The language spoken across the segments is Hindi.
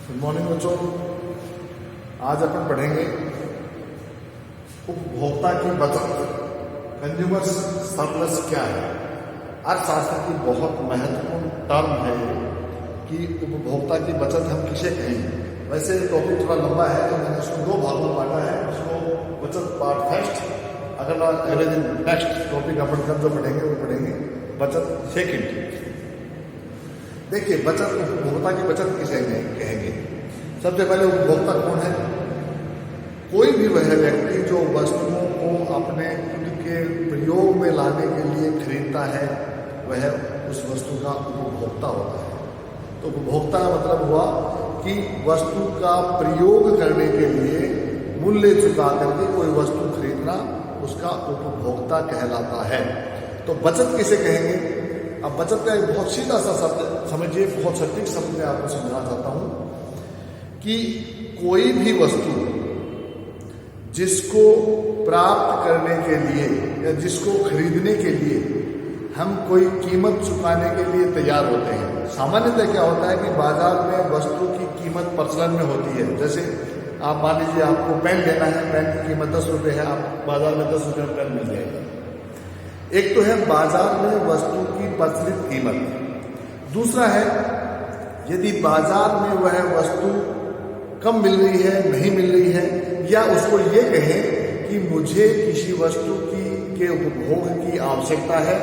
गुड मॉर्निंग बच्चों। आज अपन पढ़ेंगे उपभोक्ता की बचत, कंज्यूमर्स सरप्लस क्या है। अर्थशास्त्र की बहुत महत्वपूर्ण टर्म है कि उपभोक्ता की बचत हम किसे कहें। वैसे टॉपिक थोड़ा लंबा है तो मैंने इसको 2 भागों में बांटा है। उसको बचत पार्ट फर्स्ट, अगले दिन नेक्स्ट टॉपिक अपन कल जो पढ़ेंगे वो पढ़ेंगे बचत सेकेंड। देखिए, बचत, उपभोक्ता की बचत किसे कहेंगे। सबसे पहले उपभोक्ता कौन है? कोई भी वह व्यक्ति जो वस्तुओं को अपने खुद के प्रयोग में लाने के लिए खरीदता है, वह उस वस्तु का उपभोक्ता होता है। तो उपभोक्ता का मतलब हुआ कि वस्तु का प्रयोग करने के लिए मूल्य चुका करके कोई वस्तु खरीदना उसका उपभोक्ता कहलाता है। तो बचत किसे कहेंगे? अब बचत का एक बहुत सीधा सा शब्द समझिए, बहुत सटीक शब्द में आपको समझाना चाहता हूं कि कोई भी वस्तु जिसको प्राप्त करने के लिए या जिसको खरीदने के लिए हम कोई कीमत चुकाने के लिए तैयार होते हैं। सामान्यतः क्या होता है कि बाजार में वस्तु की कीमत प्रचलन में होती है। जैसे आप मान लीजिए आपको पेन लेना है, पेन की कीमत 10 रुपये है, आप बाजार में 10 रुपये में पेन मिल जाएगा। एक तो है बाजार में वस्तु की प्रचलित कीमत। दूसरा है यदि बाजार में वह वस्तु कम मिल रही है, नहीं मिल रही है, या उसको ये कहें कि मुझे किसी वस्तु के उपभोग की आवश्यकता है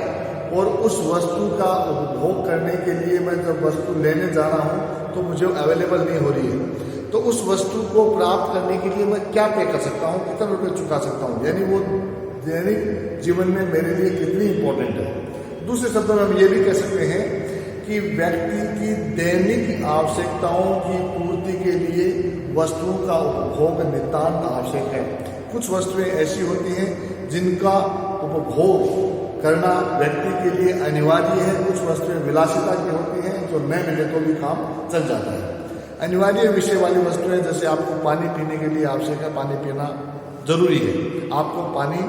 और उस वस्तु का उपभोग करने के लिए मैं जब वस्तु लेने जा रहा हूं तो मुझे अवेलेबल नहीं हो रही है। तो उस वस्तु को प्राप्त करने के लिए मैं क्या पे कर सकता हूं, कितना रुपये चुका सकता हूं, यानी वो दैनिक जीवन में मेरे लिए कितनी इंपॉर्टेंट है। दूसरे शब्दों में हम ये भी कह सकते हैं कि व्यक्ति की दैनिक आवश्यकताओं की पूर्ति के लिए वस्तुओं का उपभोग नितांत आवश्यक है। कुछ वस्तुएं ऐसी होती हैं जिनका उपभोग करना व्यक्ति के लिए अनिवार्य है। कुछ वस्तुएं विलासिता की होती हैं जो न मिले तो भी काम चल जाता है। अनिवार्य विषय वाली वस्तुएं जैसे आपको पानी पीने के लिए आवश्यक है, पानी पीना जरूरी है, आपको पानी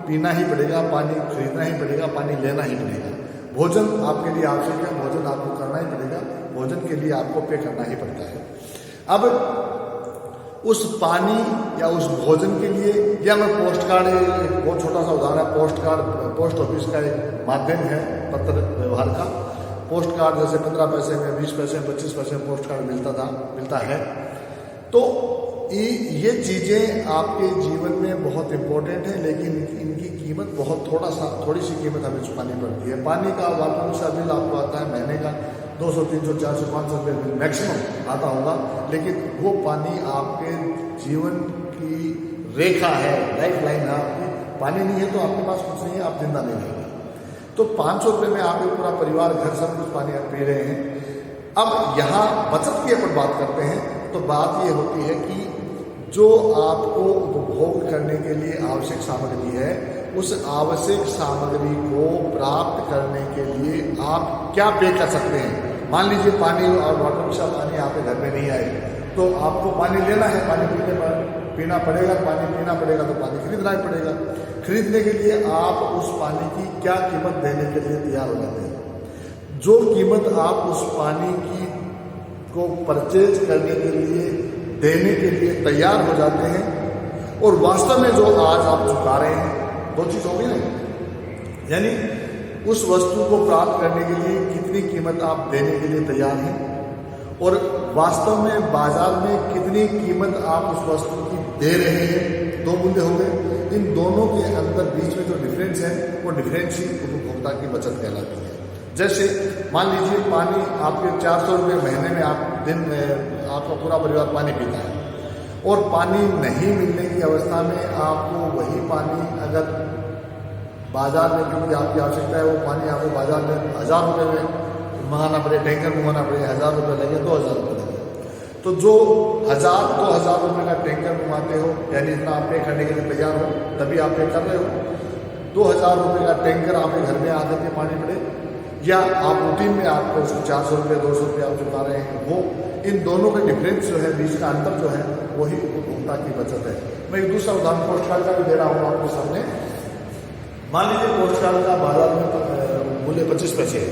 पीना ही पड़ेगा, पानी खरीदना ही पड़ेगा, पानी लेना ही पड़ेगा। भोजन आपके लिए आवश्यक है, भोजन आपको करना ही पड़ेगा, भोजन के लिए आपको पे करना ही पड़ता है। अब उस पानी या उस भोजन के लिए, या मैं पोस्ट कार्ड, बहुत छोटा सा उदाहरण है, पोस्ट कार्ड पोस्ट ऑफिस का एक माध्यम है पत्र व्यवहार का। पोस्ट कार्ड जैसे 15 पैसे में, 20 पैसे में, 25 पैसे में पोस्ट कार्ड मिलता है। तो ये चीज़ें आपके जीवन में बहुत इंपॉर्टेंट है, लेकिन इनकी कीमत बहुत थोड़ी सी कीमत हमें चुकानी पड़ती है। पानी का वाटर का बिल आपको आता है महीने का 200, 300, 400, 500 रुपये बिल मैक्सिमम आता होगा, लेकिन वो पानी आपके जीवन की रेखा है, लाइफ लाइन है आपकी। पानी नहीं है तो आपके पास कुछ नहीं है, आप जिंदा नहीं रहेंगे। तो 500 रुपये में आप पूरा परिवार, घर, सब कुछ पानी आप पी रहे हैं। अब यहाँ बचत की अपन बात करते हैं तो बात ये होती है कि जो आपको उपभोग करने के लिए आवश्यक सामग्री है, उस आवश्यक सामग्री को प्राप्त करने के लिए आप क्या पे कर सकते हैं। मान लीजिए पानी और वाटर रिक्शा पानी आपके घर में नहीं आए तो आपको पानी लेना है, पानी पीना पड़ेगा, पानी पीना पड़ेगा तो पानी खरीदना ही पड़ेगा। खरीदने के लिए आप उस पानी की क्या कीमत देने के लिए तैयार हो जाते हैं। जो कीमत आप उस पानी की को परचेज करने के लिए देने के लिए तैयार हो जाते हैं और वास्तव में जो आज आप चुका रहे हैं, 2 चीज होगी ना, यानी उस वस्तु को प्राप्त करने के लिए कितनी कीमत आप देने के लिए तैयार हैं और वास्तव में बाजार में कितनी कीमत आप उस वस्तु की दे रहे हैं। 2 मूल्य हो गए। इन दोनों के अंदर बीच में जो डिफरेंस है वो डिफरेंस ही उपभोक्ता की बचत कहलाती है। जैसे मान लीजिए पानी आपके 400 रुपये महीने में आपका पूरा परिवार पानी पीता है और पानी नहीं मिलने की अवस्था में आपको वही पानी अगर बाजार में, क्योंकि आपकी आवश्यकता है, वो पानी आपको बाजार में 1000 रुपये में मंगाना पड़े, टैंकर मंगाना पड़े, 1000 रुपये लगे, 2000 रुपये लगे। तो जो 2,000 रुपये का टैंकर मंगाते हो, यानी इतना आप पे करने के लिए तैयार हो, तभी आप पे कर रहे हो। 2000 रुपये का टैंकर आपके घर में आकर के पानी पड़े, या आप रूटीन में आपको उसको 400 रुपये, 200 रुपये आप चुका रहे हैं, वो इन दोनों का डिफरेंस जो है, बीच का अंतर जो है, वही उपभोक्ता की बचत है। मैं एक दूसरा उदाहरण पोस्ट कार्ड का भी दे रहा हूँ आपके सामने। मान लीजिए पोस्ट कार्ड का बाजार में मूल्य 25 पैसे है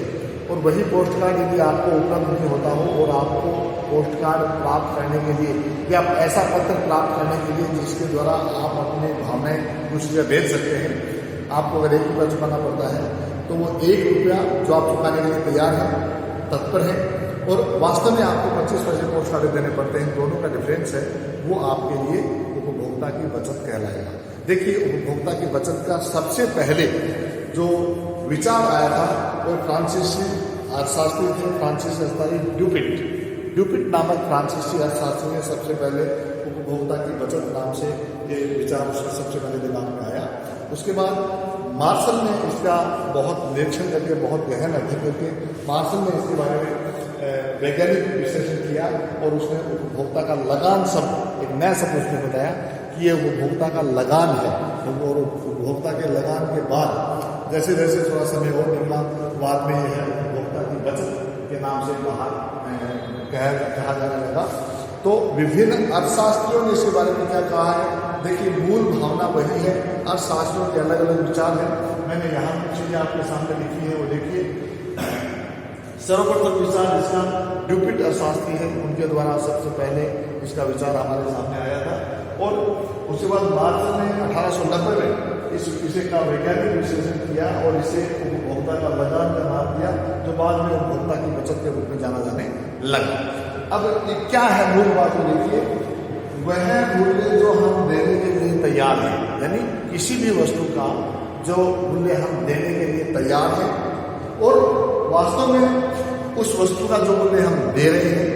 और वही पोस्ट कार्ड यदि आपको उपलब्ध नहीं होता हो और आपको पोस्ट कार्ड प्राप्त करने के लिए या ऐसा पत्र प्राप्त करने के लिए जिसके द्वारा आप अपने भावनाएं दूसरी जगह भेज सकते हैं, आपको अगर 1 रुपया चुकाना पड़ता है तो वो 1 रुपया जो आप चुकाने के लिए तैयार हैं, तत्पर हैं, और वास्तव में आपको 25 पैसे पोस्ट कार्ड देने पड़ते हैं, दोनों का डिफरेंस है, वो आपके लिए उपभोक्ता की बचत कहलाएगा। देखिए, उपभोक्ता की बचत का सबसे पहले जो विचार आया था वो फ्रांसीसी अर्थशास्त्री थे, फ्रांसीसी अर्थशास्त्री ड्यूपिट नामक फ्रांसीसी अर्थशास्त्री ने सबसे पहले उपभोक्ता की बचत नाम से ये विचार उसका सबसे पहले दिमाग में आया। उसके बाद मार्शल ने इसका बहुत निरीक्षण करके, बहुत गहन अध्ययन करके मार्शल ने इसके बारे में वैज्ञानिक विश्लेषण किया और उसने उपभोक्ता का लगान शब्द, एक नया शब्द उसने बताया कि ये उपभोक्ता का लगान है। और उपभोक्ता के लगान के बाद जैसे जैसे थोड़ा समय और निकला, बाद में यह उपभोक्ता की बचत के नाम से बाहर कहा जाने लगा। तो विभिन्न अर्थशास्त्रियों ने इसके बारे में क्या कहा है, देखिए मूल भावना वही है, अर्थशास्त्रियों के अलग अलग विचार हैं। मैंने यहाँ कुछ चीज़ें आपके सामने लिखी है, वो देखिए। सर्वप्रथम विचार जिसका ड्यूपिट अर्थशास्त्री है, उनके द्वारा सबसे पहले इसका विचार हमारे सामने आया था। और उसके बाद मार्शल ने 1890 में इसे का वैज्ञानिक विश्लेषण किया और इसे उपभोक्ता का लगान का नाम दिया, जो बाद में उपभोक्ता की बचत के रूप में जाना जाने लगा। अब ये क्या है मूल बात, को देखिए, वह मूल्य जो हम देने के लिए तैयार हैं, यानी किसी भी वस्तु का जो मूल्य हम देने के लिए तैयार हैं, और वास्तव में उस वस्तु का जो मूल्य हम दे रहे हैं,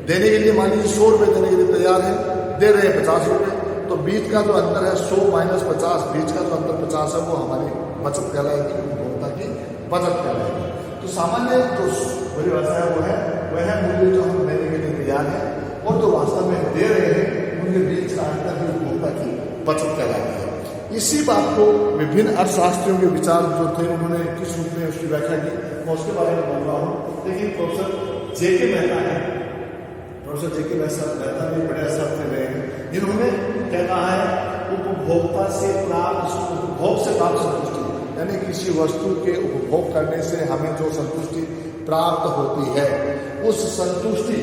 देने के लिए मान लीजिए 100 रुपये देने के लिए तैयार है, दे रहे हैं 50 रुपये, तो बीच का जो अंतर है 100 माइनस 50, बीच का जो अंतर 50 है, वो हमारी बचत कहलाएगी, उपभोक्ता की बचत कहलाएगी। तो सामान्य जो परिभाषा है वो है वह मूल्य जो हम देने के लिए तैयार है और जो वास्तव में दे रहे हैं, उनके बीच का अंतर भी उपभोक्ता की बचत कहलाती है। इसी बात को विभिन्न अर्थशास्त्रियों के विचार जो थे, उन्होंने किस रूप में उसकी व्याख्या की, मैं उसके बारे में बोल रहा हूँ। देखिए, प्रोफेसर जेके मेहता है, प्रोफेसर जेके मेहता भी बड़े अर्थशास्त्री रहे हैं, जिन्होंने क्या कहा है, उपभोक्ता से प्राप्त, उपभोग से प्राप्त संतुष्टि, यानी किसी वस्तु के उपभोग करने से हमें जो संतुष्टि प्राप्त होती है, उस संतुष्टि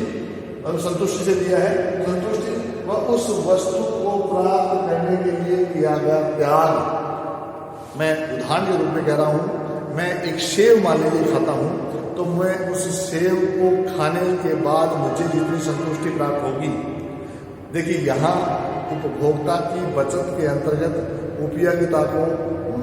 से दिया है संतुष्टि, वह उस वस्तु को प्राप्त करने के लिए किया गया त्याग। मैं उदाहरण के रूप में कह रहा हूँ, मैं एक सेव मान लीजिए खाता हूँ, तो मैं उस सेव को खाने के बाद मुझे जितनी संतुष्टि प्राप्त होगी, देखिए यहाँ उपभोक्ता की बचत के अंतर्गत उपयोगिता को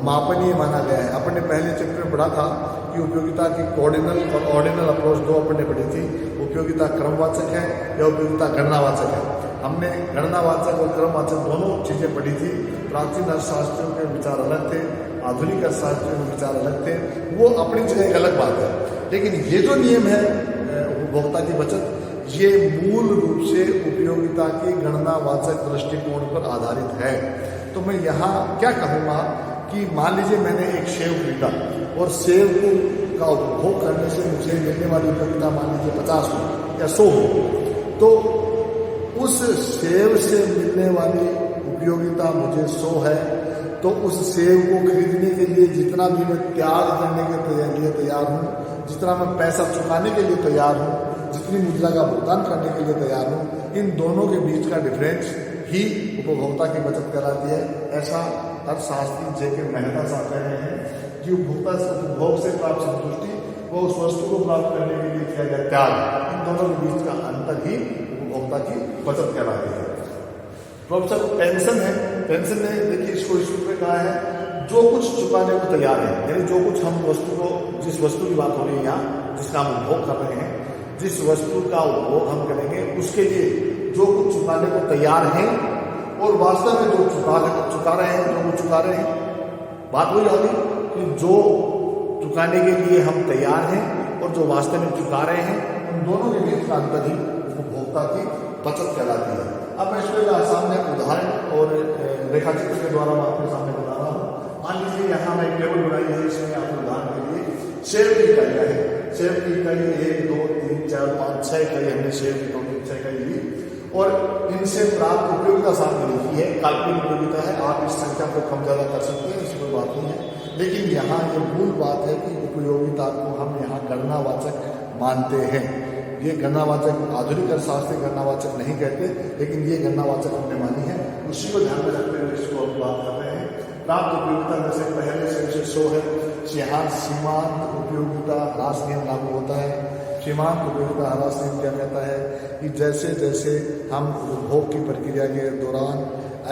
मापनीय माना गया है। अपने पहले चैप्टर में पढ़ा था कि उपयोगिता की कोऑर्डिनल और ऑर्डिनल अप्रोच दो अपने पढ़ी थी। उपयोगिता क्रमवाचक है या उपयोगिता गणनावाचक है। हमने गणनावाचक और क्रमवाचक दोनों चीज़ें पढ़ी थी। प्राचीन अर्थशास्त्रियों के विचार अलग थे, आधुनिक अर्थशास्त्रियों के विचार अलग थे, वो अपनी जगह एक अलग बात है। लेकिन ये जो नियम है उपभोक्ता की बचत, ये मूल रूप से उपयोगिता की गणनावाचक दृष्टिकोण पर आधारित है। तो मैं यहाँ क्या कहूँगा कि मान लीजिए मैंने एक सेव खरीदा और सेव का उपभोग करने से मुझे मिलने वाली उपयोगिता मान लीजिए 50 हो या 100 हो, तो उस सेव से मिलने वाली उपयोगिता मुझे 100 है, तो उस सेव को खरीदने के लिए जितना भी मैं त्याग करने के लिए तैयार हूँ, जितना मैं पैसा चुकाने के लिए तैयार हूँ, जितनी मुद्रा का भुगतान करने के लिए तैयार हूँ, इन दोनों के बीच का डिफरेंस ही उपभोक्ता की बचत कहलाती है। ऐसा अर्थशास्त्री जेके मेहता साहब कह रहे हैं कि उपभोग से प्राप्त संतुष्टि व उस वस्तु को प्राप्त करने के लिए किया गया त्याग, इन दोनों के बीच का अंतर ही उपभोक्ता की बचत कहलाती है। प्रोफेसर पेंशन है, पेंशन ने देखिए इसको इस रूप में कहा है, जो कुछ चुकाने को तैयार है, यानी जो कुछ हम वस्तु को, जिस वस्तु की बात हो रही है यहाँ, जिसका हम उपभोग कर रहे हैं, जिस वस्तु का उपभोग हम करेंगे, उसके लिए जो कुछ चुकाने को तैयार हैं और वास्तव में जो चुका रहे हैं, जो वो चुका रहे हैं, बात वही आ गई कि जो चुकाने के लिए हम तैयार हैं और जो वास्तव में चुका रहे हैं, उन दोनों के बीच का अंतर ही उपभोक्ता की बचत कहलाती है। अब मैं इसको सामने उदाहरण और रेखाचित्र के द्वारा मैं आपके सामने बता रहा हूँ। मान लीजिए यहाँ मैं एक टेबल बनाई है, इसमें आपको उदाहरण के लिए सेव की इकाइयाँ है। सेव की इकाई 1, 2, 3, 4, 5, 6 इकाई हमने सेव की टोटल 6 इकाई ली और इनसे प्राप्त उपयोगिता सामने लिखी है। काल्पनिक उपयोगिता है, आप इस संख्या को कम ज़्यादा कर सकते हैं, इसकी कोई बात नहीं है। लेकिन यहाँ ये मूल बात है कि उपयोगिता को हम यहाँ गणनावाचक मानते हैं। ये गणनावाचक आधुनिक अर्थशास्त्री गणनावाचक नहीं कहते, लेकिन ये गणनावाचक हमने मानी है। उसी को ध्यान में रखते हुए इसको हम बात कर रहे हैं। प्राप्त उपयोगिता में से पहले से विषय 100 है। यहाँ सीमांत उपयोगिता ह्रास नियम लागू होता है। सीमांत उपयोगिता ह्रास नियम क्या कहता है कि जैसे जैसे हम उपभोग की प्रक्रिया के दौरान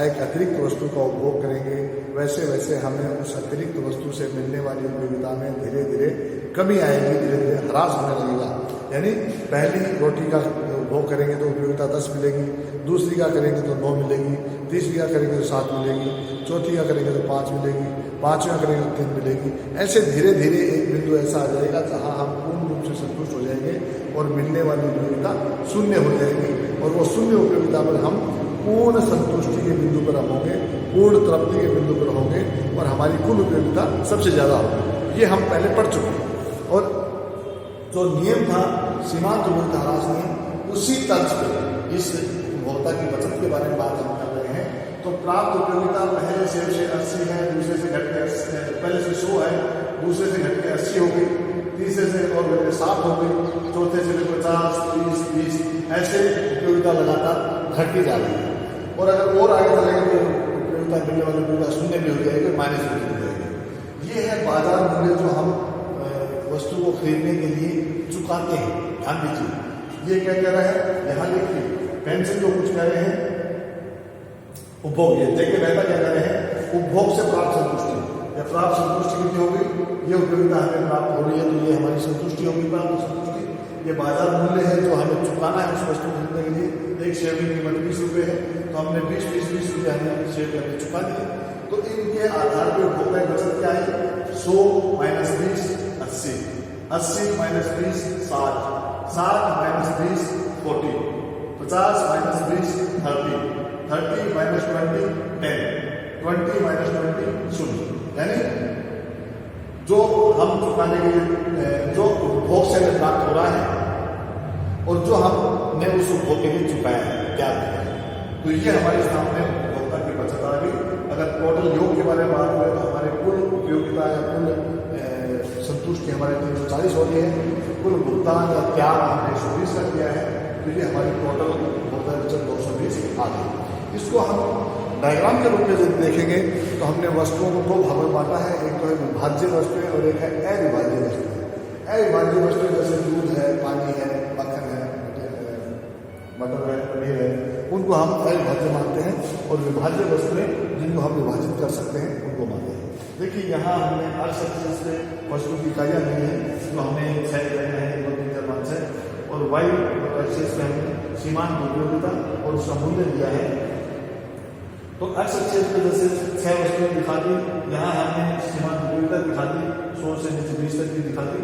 एक अतिरिक्त वस्तु का उपभोग करेंगे, वैसे वैसे हमें उस अतिरिक्त वस्तु से मिलने वाली उपयोगिता में धीरे धीरे कमी आएगी, धीरे धीरे ह्रास होने लगेगा। यानी पहली रोटी का उपभोग करेंगे तो उपयोगिता 10 मिलेगी, दूसरी का करेंगे तो 9 मिलेगी, तीसरी का करेंगे तो 7 मिलेगी, चौथी का करेंगे तो 5 मिलेगी, पाँचवीं का करेंगे तो 3 मिलेगी। ऐसे धीरे धीरे एक बिंदु ऐसा आ जाएगा जहाँ हम पूर्ण रूप से संतुष्ट हो जाएंगे और मिलने वाली उपयोगिता शून्य हो जाएगी, और वो शून्य उपयोगिता पर हम पूर्ण संतुष्टि के बिंदु पर हम होंगे, पूर्ण तृप्ति के बिंदु पर होंगे, और हमारी कुल उपयोगिता सबसे ज़्यादा होगी। ये हम पहले पढ़ चुके हैं। और जो नियम था सीमांत उपयोगिता ह्रास नियम, उसी तर्ज पे इस उपभोक्ता की बचत के बारे में बात हम कर रहे हैं। तो प्राप्त उपयोगिता पहले से 80 है, दूसरे से घट के पहले से 100 है, दूसरे से घट के 80 हो गई, तीसरे से और घट के 7 हो गई, चौथे से 50, 30, 20, ऐसे उपयोगिता लगातार घटती जा रही है। और अगर और आगे चलेंगे तो उपयोगिता मिलने वाली उपयोगिता शून्य भी हो जाएगी, माइनस भी हो जाएगी। ये है बाजार मूल्य जो हम वस्तु को खरीदने के लिए चुकाते हैं। ध्यान दीजिए, ये क्या कह रहा है यहाँ लिखिए, पेंसिल जो कुछ कह रहे हैं उपभोग, ये देखिए बेहतर क्या कह रहे हैं, उपभोग से प्राप्त संतुष्टि, या प्राप्त संतुष्टि कितनी होगी, ये उपयोगिता हमें प्राप्त हो रही है तो ये हमारी संतुष्टि होगी, प्राप्त संतुष्टि। ये बाजार मूल्य है जो हमें चुकाना है उस वस्तु खरीदने के लिए। एक शेयर की कीमत 20 रुपये है, तो हमने 20 रुपये हमें शेयर करके चुका दिए। तो इनके आधार पर उपभोक्ता की बचत क्या है, 100 minus 20 80, 80 minus 20 60, 60 minus 20 40, 50 minus 20 30, 30 minus 20 10, 20 minus 20 0। यानी जो हम चुकाने के लिए जो उपभोग से हमें प्राप्त हो रहा है और जो हमने उस उपभोग के लिए चुकाया है, क्या है, तो ये हमारे सामने उपभोक्ता की बचत आ गई। अगर टोटल योग के बारे में बात करें तो हमारे कुल उपयोगिता या कुल संतुष्टि हमारे 340 हो रही है, कुल भुगतान या त्याग हमने 120 का किया है, तो ये हमारी टोटल उपभोक्ता बचत 220 आ गई। इसको हम डायग्राम के रूप में जब देखेंगे तो हमने वस्तुओं को 2 भागों में बांटा है। एक तो है विभाज्य वस्तुएं और एक है अविभाज्य वस्तुएं। अविभाज्य वस्तुएं जैसे दूध है, पानी है, मक्खन है, मटर है, पनीर है, उनको हम अविभाज्य मानते हैं, और विभाज्य वस्तुएं जिनको हम विभाजित कर सकते हैं उनको मानते हैं। देखिए यहाँ हमने x एक्सिस पे वस्तु की इकाइयाँ ली हैं, तो हमने 6 इकाइयाँ हैं, 2 3 4 5 6, और y एक्सिस पे हमने सीमांत उपयोगिता और उसका मूल्य दिया है। तो x एक्सिस पे जैसे 6 वस्तुएं दिखा दी, यहाँ हमने सीमांत उपयोगिता दिखा दी, 100 से नीचे 20 तक की दिखा दी।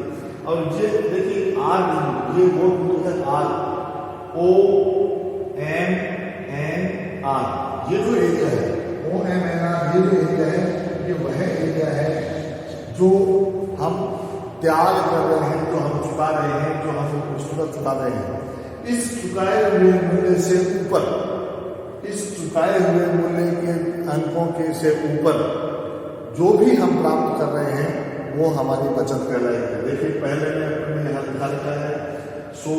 और ये देखिए R बिंदु, ये वो बिंदु है R, O M N R, ये जो एरिया है O M N R, ये जो एरिया है, ये वह एरिया है जो हम त्याग कर रहे हैं, जो हम चुका रहे हैं, जो हम वस्तु चुका रहे हैं। इस चुकाए हुए मूल्य से ऊपर, इस चुकाए हुए मूल्य के अंकों के से ऊपर जो भी हम प्राप्त कर रहे हैं वो हमारी बचत कहलाएगी। देखिए पहले में अपने यहाँ लिखा रखा है 100,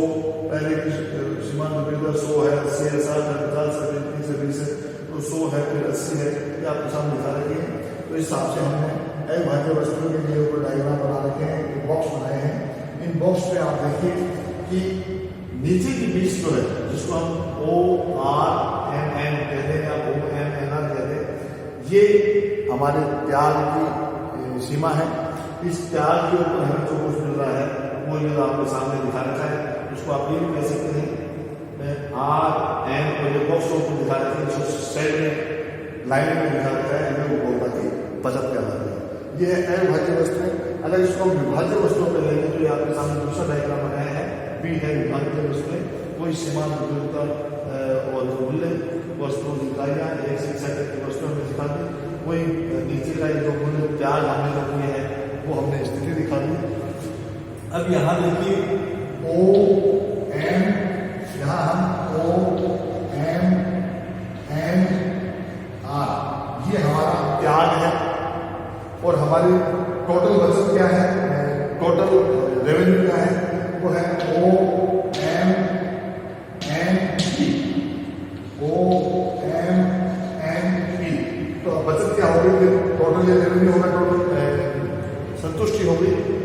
पहले की सीमांत उपयोगिता 100 है, 80 है, 60 है, 50 है, 30 है, 20 है, तो 100 है, फिर 80 है, ये आपके सामने लिखा रखी है। तो इस हिसाब से हमने अविभाज्य वस्तुओं के लिए ऊपर डायग्राम बना रखे हैं, बॉक्स बनाए हैं। इन बॉक्स पे आप देखिए कि नीचे की बीच जो है, जिसको हम ORMN कहते हैं या OMNR कहते हैं, ये हमारे त्याग की सीमा है। इस त्याग के ऊपर हमें जो कुछ मिल रहा है वो ये आपके सामने दिखा रखा है। उसको आप ये भी कह सकते हैं RN, और ये बॉक्स ऊपर दिखा रखे हैं, साइड में लाइन में दिखा रखा है, ये उपभोक्ता की बचत कहलाती है। ये है अविभाज्य वस्तुएं। अगर इसको हम विभाज्य वस्तुओं पर लेंगे तो ये आपके सामने दूसरा डायग्राम बनाया है, B है विभाज्य वस्तुएं, वही सीमांत उपयोगिता और मूल्य वस्तुओं की इकाइयाँ 1 से 6 तक की वस्तुओं में दिखा दी। वही नीचे का जो मूल्य त्याग हमने जो किए हैं वो हमने स्थिति दिखा दी। अब यहाँ देखिए OM, यहाँ हम OMNR, ये हमारा त्याग है, और हमारी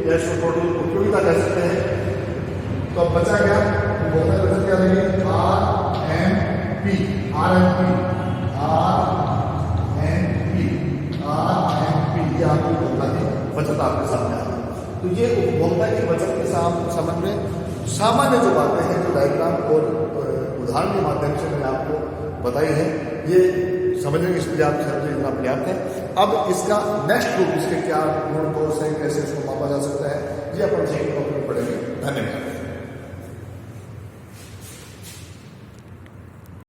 या इसको टोटल उपयोगिता कह सकते हैं। तो अब बचा क्या, उपभोक्ता की बचत क्या रहेगी, RMP ये आपकी उपभोक्ता की बचत आपके सामने आ गई। तो ये उपभोक्ता की बचत के संबंध में सामान्य जो बातें हैं, जो डायग्राम और उदाहरण के माध्यम से मैंने आपको बताई है, ये समझने के लिए आप समझे इतना पर्याप्त है। अब इसका नेक्स्ट रूप, इसके क्या गुण दोष है, कैसे इसको मापा जा सकता है, ये अपन सीखने को पड़ेंगे। धन्यवाद।